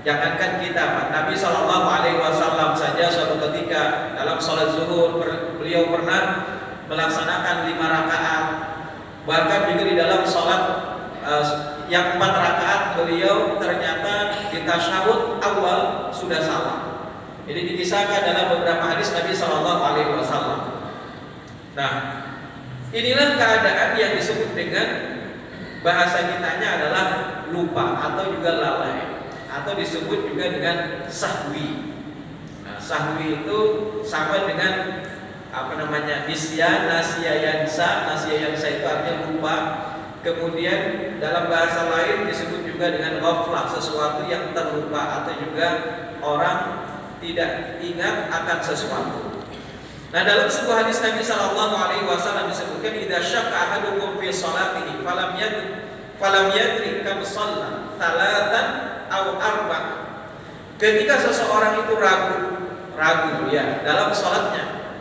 Jangankan kita, Pak. Nabi Shallallahu Alaihi Wasallam saja suatu ketika dalam sholat zuhur beliau pernah melaksanakan 5 rakaat. Bahkan juga di dalam sholat yang 4 rakaat beliau ternyata di tasyahud awal sudah salah. Jadi dikisahkan dalam beberapa hadis Nabi Shallallahu Alaihi Wasallam. Nah, inilah keadaan yang disebut dengan bahasa kitanya adalah lupa atau juga lalai, atau disebut juga dengan sahwi. Nah, sahwi itu sama dengan nisyan, nasya yansa itu artinya lupa. Kemudian dalam bahasa lain disebut juga dengan ghaflah, sesuatu yang terlupa atau juga orang tidak ingat akan sesuatu. Nah, dalam sebuah hadis Nabi Shallallahu Alaihi Wasallam disebutkan idza syakka ahadukum fi sholatihi falam yadri kam shalla thalathan aw arba'. Ketika seseorang itu ragu ya dalam sholatnya,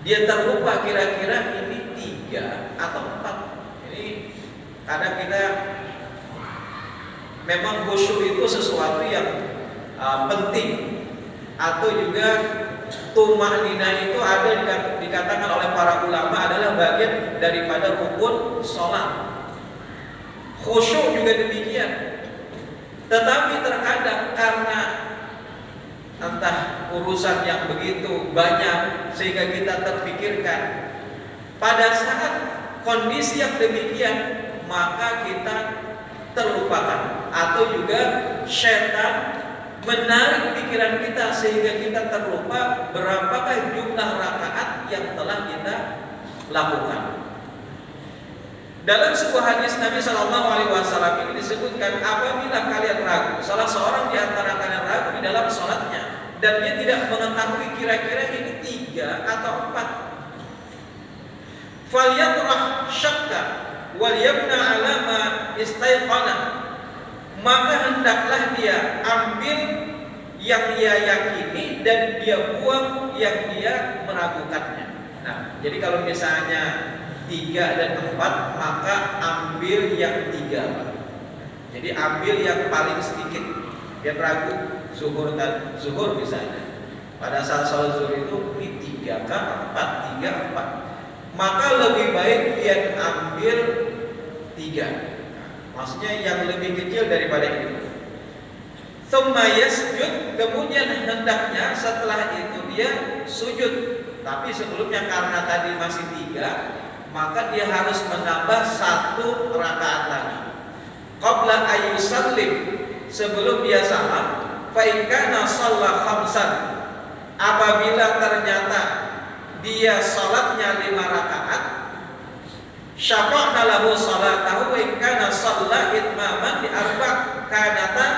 dia terlupa kira-kira ini 3 atau 4. Ini kadang kita memang khusyuk itu sesuatu yang penting, atau juga tumaninah itu ada dikatakan oleh para ulama adalah bagian daripada rukun sholat. Khusyuk juga demikian. Tetapi terkadang karena entah urusan yang begitu banyak sehingga kita terpikirkan, pada saat kondisi yang demikian maka kita terlupakan, atau juga setan menarik pikiran kita sehingga kita terlupa berapakah jumlah rakaat yang telah kita lakukan. Dalam sebuah hadis Nabi Shallallahu Alaihi Wasallam ini disebutkan, apabila kalian ragu, salah seorang di antara kalian ragu di dalam sholatnya dan dia tidak mengetahui kira-kira ini 3 atau 4, falyatrah syakka wal yabna ala ma istayqana, maka hendaklah dia ambil yang dia yakini dan dia buang yang dia meragukannya. Nah, jadi kalau misalnya 3 dan 4, maka ambil yang 3. Jadi ambil yang paling sedikit. Dia ragu zuhur misalnya. Pada saat sholat zuhur itu ini 3 kah 4, 3, 4. Maka lebih baik dia ambil 3. Maksudnya yang lebih kecil daripada itu. Tsumma yasjud, kemudian hendaknya setelah itu dia sujud. Tapi sebelumnya karena tadi masih 3, maka dia harus menambah 1 rakaat lagi. Qabla ayyusallim, sebelum dia salam. Fa in kana shalla khamsan, apabila ternyata dia salatnya 5 rakaat, syafa'na lahu salatahu wa in kana shalla itmaman bi arba' kanata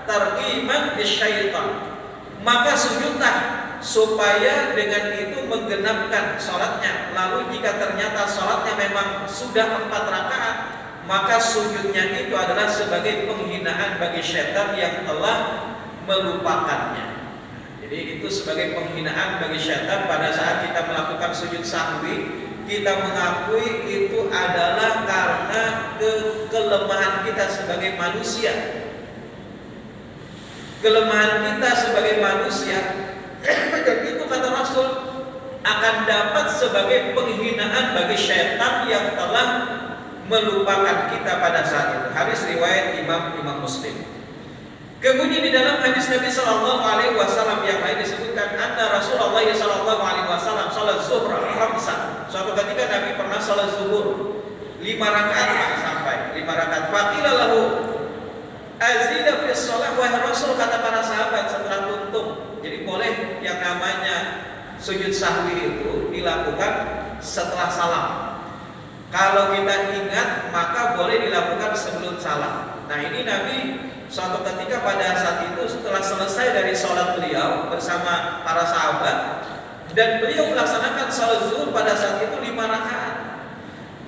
tarqiman bisyaitan, maka sujudlah supaya dengan itu menggenapkan salatnya. Lalu jika ternyata salatnya memang sudah 4 rakaat, maka sujudnya itu adalah sebagai penghinaan bagi syaitan yang telah melupakannya. Jadi itu sebagai penghinaan bagi syaitan pada saat kita melakukan sujud sahwi. Kita mengakui itu adalah karena kelemahan kita sebagai manusia. Kelemahan kita sebagai manusia, dan itu kata Rasul akan dapat sebagai penghinaan bagi syaitan yang telah melupakan kita pada saat itu. Hadis riwayat Imam Muslim. Kemudian di dalam hadis Nabi Shallallahu Alaihi Wasallam yang lain disebutkan, anna Rasulullah Shallallahu Alaihi Wasallam salat zuhur khamsa. Suatu ketika Nabi pernah salat zuhur 5 rakaat sampai 5 rakaat. Faqila lahu azida fi shalah, wahai Rasul, kata para sahabat setelah tuntung. Jadi boleh yang namanya sujud sahwi itu dilakukan setelah salam. Kalau kita ingat maka boleh dilakukan sebelum salam. Nah, ini Nabi suatu ketika pada saat itu setelah selesai dari sholat beliau bersama para sahabat, dan beliau melaksanakan sholat zuhur pada saat itu 5 rakaat.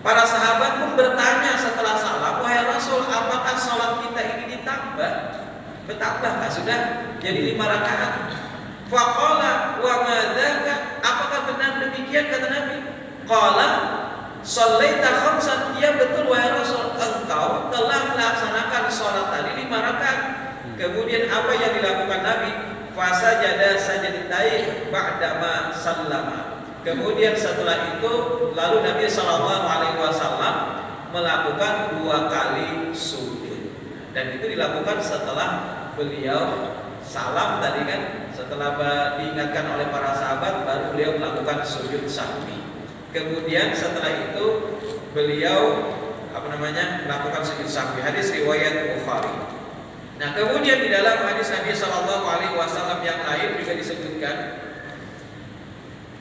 Para sahabat pun bertanya setelah salam, wahai Rasul, apakah sholat kita ini ditambah? Bertambah sudah jadi 5 rakaat. Faqala wa madzaka, apakah benar demikian kata Nabi? Qala shallaita khamsan, ya betul wahai Rasul, engkau telah melaksanakan sholat tadi 5 rakaat. Kemudian apa yang sajada sajdatain ba'dama sallama. Kemudian setelah itu lalu Nabi sallallahu alaihi wasallam melakukan 2 kali sujud. Dan itu dilakukan setelah beliau salam tadi kan, setelah diingatkan oleh para sahabat baru beliau melakukan sujud sahwi. Kemudian setelah itu beliau melakukan sujud sahwi. Hadis riwayat Bukhari. Nah, kemudian di dalam hadis Nabi sallallahu alaihi wasallam yang lain juga disebutkan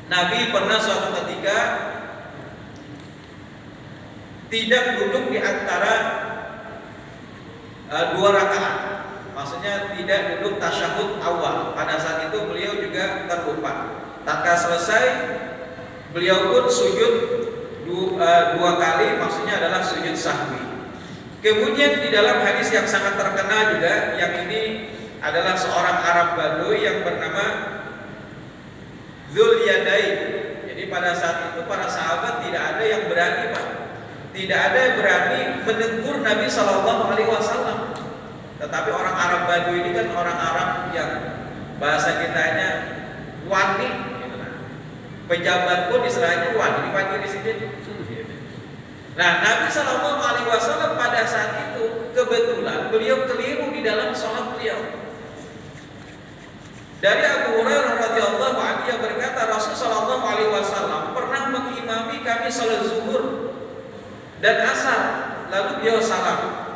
Nabi pernah suatu ketika tidak duduk di antara 2 rakaat. Maksudnya tidak duduk tasyahud awal. Pada saat itu beliau juga terlupa. Tatkala selesai beliau pun sujud 2 kali, maksudnya adalah sujud sahwi. Kemudian di dalam hadis yang sangat terkenal juga, yang ini adalah seorang Arab Baduy yang bernama Dzul Yadain. Jadi pada saat itu para sahabat tidak ada yang berani, Pak. Tidak ada yang berani menegur Nabi Shallallahu Alaihi Wasallam. Tetapi orang Arab Baduy ini kan orang Arab yang bahasa kitanya wani, gitu kan. Pejabat pun istilahnya wani, dipanggil di sini. Nah, Nabi Shallallahu Alaihi Wasallam pada saat itu kebetulan beliau keliru di dalam sholat beliau. Dari Abu Hurairah radhiyallahu anhu yang berkata Rasul Shallallahu Alaihi Wasallam pernah mengimami kami sholat zuhur dan asar, lalu beliau salam.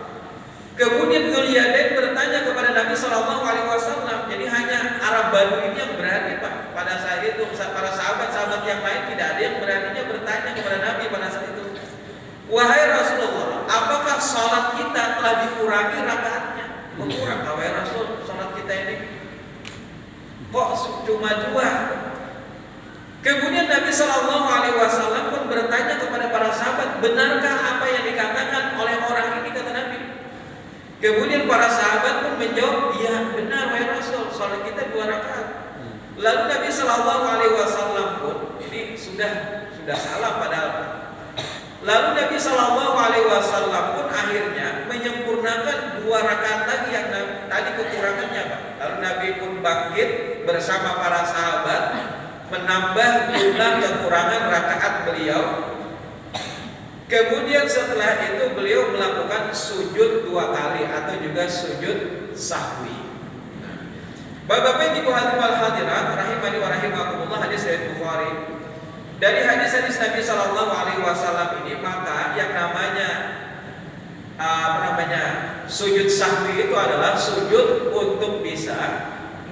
Kemudian Dzul Yadain bertanya kepada Nabi Shallallahu Alaihi Wasallam. Jadi hanya Arab Baduy ini yang berani, Pak. Pada saat itu para sahabat-sahabat yang lain tidak ada yang beraninya bertanya kepada Nabi pada saat itu. Wahai Rasulullah, apakah sholat kita telah dikurangi rakaatnya? Berkurang, wahai Rasul, sholat kita ini kok cuma 2? Kemudian Nabi Shallallahu Alaihi Wasallam pun bertanya kepada para sahabat, benarkah apa yang dikatakan oleh orang ini, kata Nabi? Kemudian para sahabat pun menjawab, iya benar wahai Rasul, sholat kita 2 rakaat. Lalu Nabi Shallallahu Alaihi Wasallam pun ini sudah salah padahal. Lalu Nabi Shallallahu Alaihi Wasallam pun akhirnya menyempurnakan 2 rakaat lagi yang tadi kekurangannya, Pak. Lalu Nabi pun bangkit bersama para sahabat menambah jumlah kekurangan rakaat beliau. Kemudian setelah itu beliau melakukan sujud 2 kali atau juga sujud sahwi. Bapak-bapak Ibu hadirin hadirat rahimani wa rahimakumullah, hadis riwayat Bukhari. Dari hadis-hadis Nabi Shallallahu Alaihi Wasallam ini, maka yang namanya sujud sahwi itu adalah sujud untuk bisa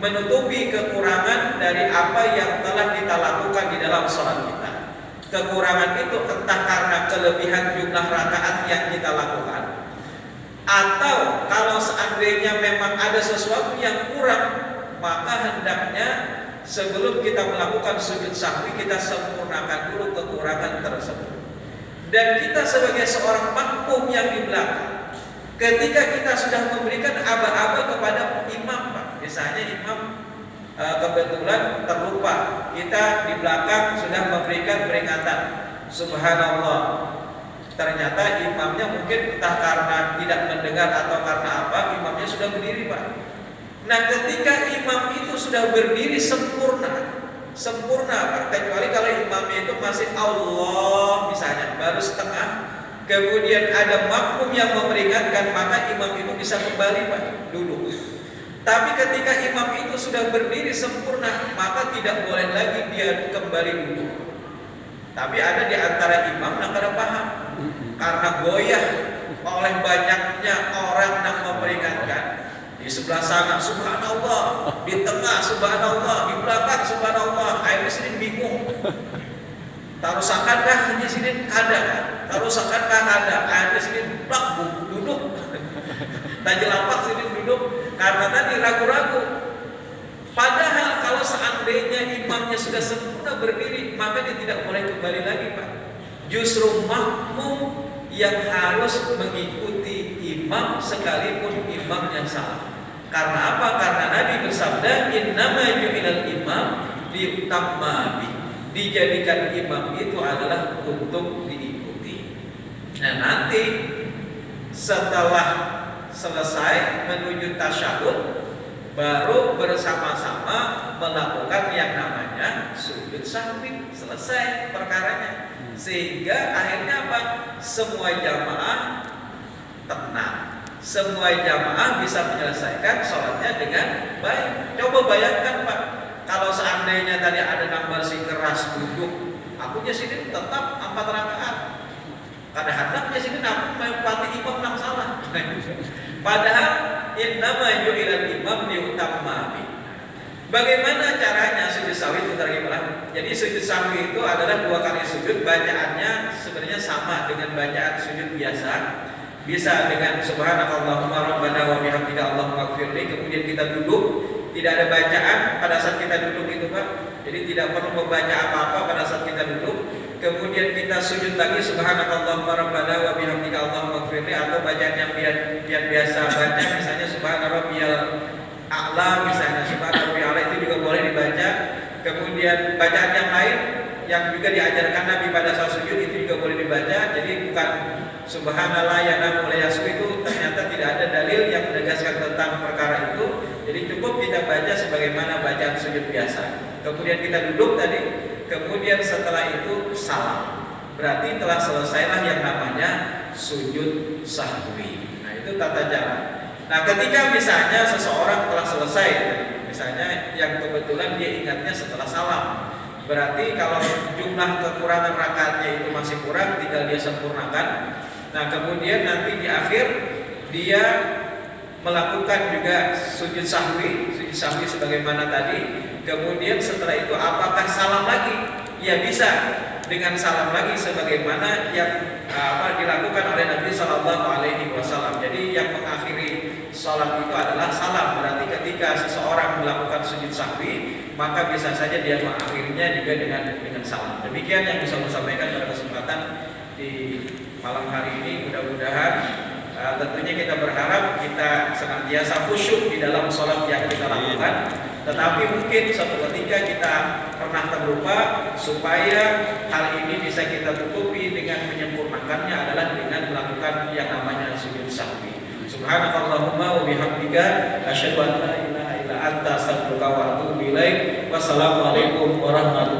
menutupi kekurangan dari apa yang telah kita lakukan di dalam sholat kita. Kekurangan itu entah karena kelebihan jumlah rakaat yang kita lakukan, atau kalau seandainya memang ada sesuatu yang kurang, maka hendaknya sebelum kita melakukan sujud sahwi kita sempurnakan dulu kekurangan tersebut. Dan kita sebagai seorang makmum yang di belakang, ketika kita sudah memberikan aba-aba kepada imam, Pak, misalnya imam kebetulan terlupa, kita di belakang sudah memberikan peringatan, subhanallah. Ternyata imamnya mungkin entah karena tidak mendengar atau karena apa, imamnya sudah berdiri, Pak. Nah, ketika imam itu sudah berdiri sempurna, Pak, kecuali kalau imamnya itu masih Allah misalnya, baru setengah, kemudian ada makmum yang memperingatkan, maka imam itu bisa kembali, Pak, duduk. Tapi ketika imam itu sudah berdiri sempurna, maka tidak boleh lagi dia kembali duduk. Tapi ada di antara imam yang kada paham, karena goyah oleh banyaknya orang yang memperingatkan. Di sebelah sana subhanallah, di tengah subhanallah, di belakang subhanallah. Akhirnya sini bingung. Tarusakan di sini ada, tarusakan ada. Akhirnya sini blak duduk. Tadi lapak sini duduk karena tadi ragu-ragu. Padahal kalau seandainya imamnya sudah sempurna berdiri, maka dia tidak boleh kembali lagi, Pak. Justru makmum yang harus mengikuti imam sekalipun imamnya salah. Karena apa? Karena Nabi bersabda, innama ju'ilal imam liutamma bih. Dijadikan imam itu adalah untuk diikuti. Nah, nanti setelah selesai menuju tasyahud, baru bersama-sama melakukan yang namanya sujud sahwi, selesai perkaranya. Sehingga akhirnya apa? Semua jamaah tenang, semua jamaah bisa menyelesaikan sholatnya dengan baik. Coba bayangkan Pak, kalau seandainya tadi ada gambar si keras duduk, akunya sini tetap 4 rakaat. Kadang-kadang sini aku mempati imam 6 salah. Padahal innama ju'ilal imam liutamma bi. Bagaimana caranya sujud sahwi itu tergimana? Jadi sujud sahwi itu adalah 2 kali sujud, bacaannya sebenarnya sama dengan bacaan sujud biasa. Bisa dengan subhanakallahumma rabbana wa bihamdika allahumma ighfirli, kemudian kita duduk, tidak ada bacaan pada saat kita duduk itu Pak. Jadi tidak perlu membaca apa-apa pada saat kita duduk. Kemudian kita sujud lagi subhanakallahumma rabbana wa bihamdika allahumma ighfirli, atau bacaan yang biasa baca, misalnya subhana rabbiyal a'la, misalnya subhana rabbiyal a'la, itu juga boleh dibaca. Kemudian bacaan yang lain yang juga diajarkan Nabi pada saat sujud itu juga boleh dibaca. Jadi bukan subhanallah ya namu la yasu, itu ternyata tidak ada dalil yang menegaskan tentang perkara itu. Jadi cukup kita baca sebagaimana bacaan sujud biasa. Kemudian kita duduk tadi, kemudian setelah itu salam. Berarti telah selesailah yang namanya sujud sahwi. Nah, itu tata cara. Nah, ketika misalnya seseorang telah selesai, misalnya yang kebetulan dia ingatnya setelah salam, berarti kalau jumlah kekurangan rakaatnya itu masih kurang, tinggal dia sempurnakan. Nah, kemudian nanti di akhir dia melakukan juga sujud sahwi sebagaimana tadi. Kemudian setelah itu apakah salam lagi? Ya bisa dengan salam lagi sebagaimana yang dilakukan oleh Nabi Shallallahu Alaihi Wasallam. Jadi yang mengakhiri salat itu adalah salam. Berarti ketika seseorang melakukan sujud sahwi, maka bisa saja dia mengakhirinya juga dengan salam. Demikian yang bisa saya sampaikan pada kesempatan di malam hari ini. Mudah-mudahan tentunya kita berharap kita senantiasa khusyuk di dalam sholat yang kita lakukan. Tetapi mungkin suatu ketika kita pernah terlupa, supaya hal ini bisa kita tutupi dengan menyempurnakannya adalah dengan melakukan yang namanya sujud sahwi. Subhanakallahumma wa bihamdika asyhadu an la ilaha illa anta astaghfiruka wa atubu ilaik. Wassalamualaikum warahmatullahi wabarakatuh.